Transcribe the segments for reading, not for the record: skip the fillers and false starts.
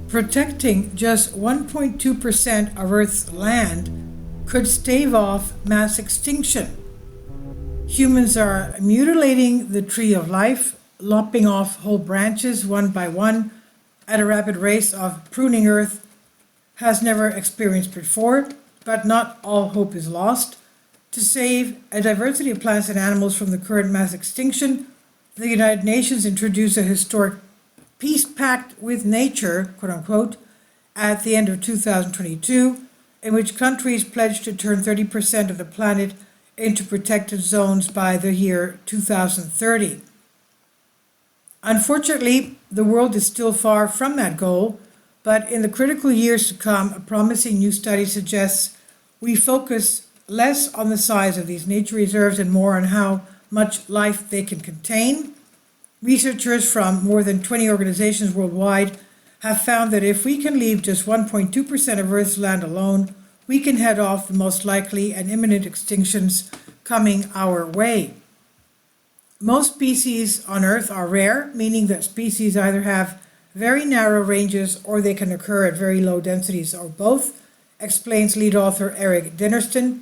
Protecting just 1.2% of Earth's land could stave off mass extinction. Humans are mutilating the tree of life, lopping off whole branches one by one at a rapid rate of pruning Earth has never experienced before, but not all hope is lost. To save a diversity of plants and animals from the current mass extinction, the United Nations introduced a historic peace pact with nature, quote unquote, at the end of 2022, in which countries pledged to turn 30% of the planet into protected zones by the year 2030. Unfortunately, the world is still far from that goal, but in the critical years to come, a promising new study suggests we focus less on the size of these nature reserves and more on how much life they can contain. Researchers from more than 20 organizations worldwide have found that if we can leave just 1.2% of Earth's land alone, we can head off the most likely and imminent extinctions coming our way. Most species on Earth are rare, meaning that species either have very narrow ranges or they can occur at very low densities or both, explains lead author Eric Dinnerston,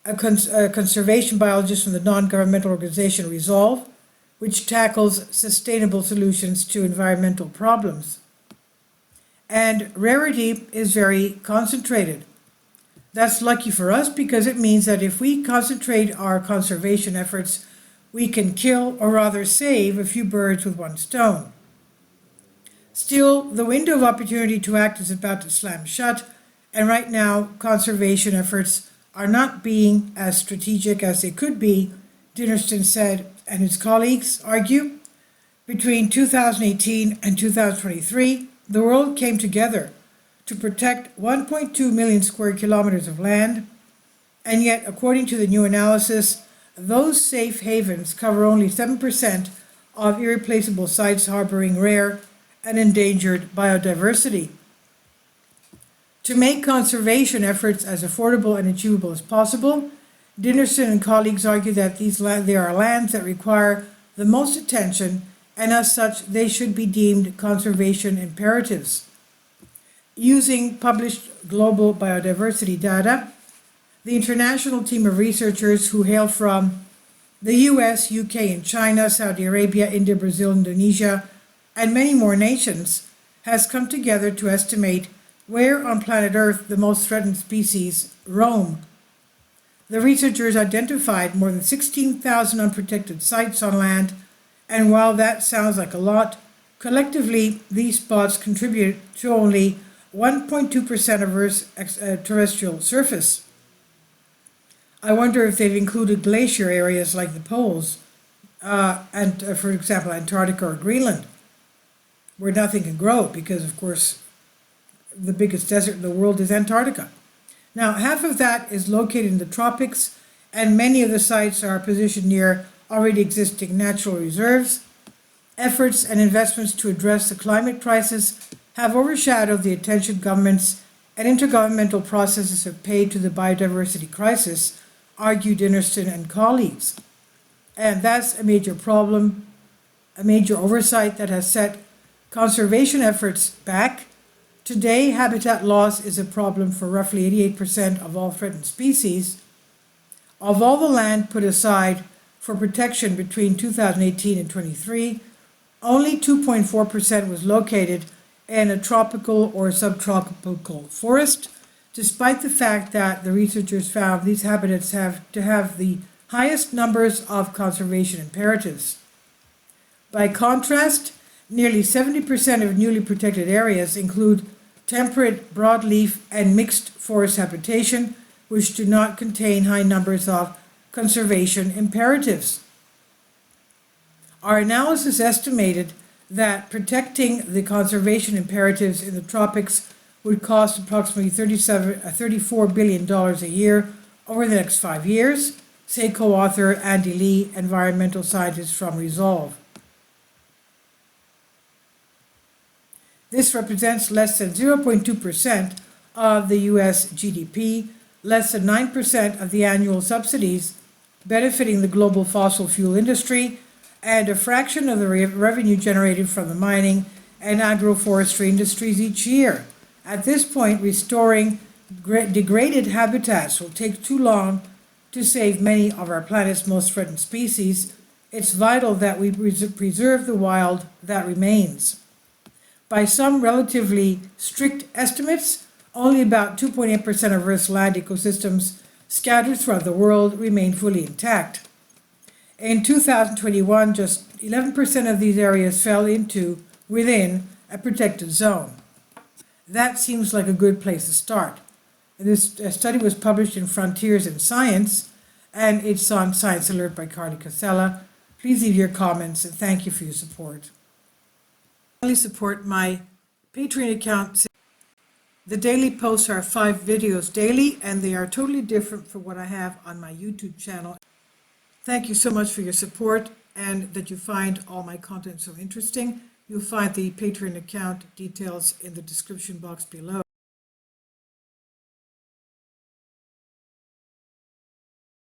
a conservation biologist from the non-governmental organization Resolve, which tackles sustainable solutions to environmental problems. And rarity is very concentrated. That's lucky for us because it means that if we concentrate our conservation efforts, we can kill or rather save a few birds with one stone. Still, the window of opportunity to act is about to slam shut, and right now, conservation efforts are not being as strategic as they could be, Dinnerston said, and his colleagues argue. Between 2018 and 2023, the world came together to protect 1.2 million square kilometers of land, and yet, according to the new analysis, those safe havens cover only 7% of irreplaceable sites harboring rare and endangered biodiversity. To make conservation efforts as affordable and achievable as possible, Dinnerston and colleagues argue that there are lands that require the most attention, and as such, they should be deemed conservation imperatives. Using published global biodiversity data, the international team of researchers who hail from the US, UK, and China, Saudi Arabia, India, Brazil, Indonesia, and many more nations has come together to estimate where on planet Earth the most threatened species roam. The researchers identified more than 16,000 unprotected sites on land, and while that sounds like a lot, collectively these spots contribute to only 1.2% of Earth's terrestrial surface. I wonder if they've included glacier areas like the poles, and for example, Antarctica or Greenland, where nothing can grow because, of course, the biggest desert in the world is Antarctica. Now, half of that is located in the tropics, and many of the sites are positioned near already existing natural reserves. Efforts and investments to address the climate crisis have overshadowed the attention governments and intergovernmental processes have paid to the biodiversity crisis, argued Dinnerston and colleagues. And that's a major problem, a major oversight that has set conservation efforts back. Today, habitat loss is a problem for roughly 88% of all threatened species. Of all the land put aside for protection between 2018 and 23, only 2.4% was located in a tropical or subtropical forest, despite the fact that the researchers found these habitats have to have the highest numbers of conservation imperatives. By contrast, nearly 70% of newly protected areas include temperate broadleaf and mixed forest habitation, which do not contain high numbers of conservation imperatives. Our analysis estimated that protecting the conservation imperatives in the tropics would cost approximately $34 billion a year over the next 5 years, say co-author Andy Lee, environmental scientist from Resolve. This represents less than 0.2% of the US GDP, less than 9% of the annual subsidies benefiting the global fossil fuel industry, and a fraction of the revenue generated from the mining and agroforestry industries each year. At this point, restoring degraded habitats will take too long to save many of our planet's most threatened species. It's vital that we preserve the wild that remains. By some relatively strict estimates, only about 2.8% of Earth's land ecosystems scattered throughout the world remain fully intact. In 2021, just 11% of these areas fell within a protected zone. That seems like a good place to start. This study was published in Frontiers in Science, and it's on Science Alert by Carly Casella. Please leave your comments, and thank you for your support. Finally, support my Patreon account. The daily posts are 5 videos daily, and they are totally different from what I have on my YouTube channel. Thank you so much for your support and that you find all my content so interesting. You'll find the Patreon account details in the description box below.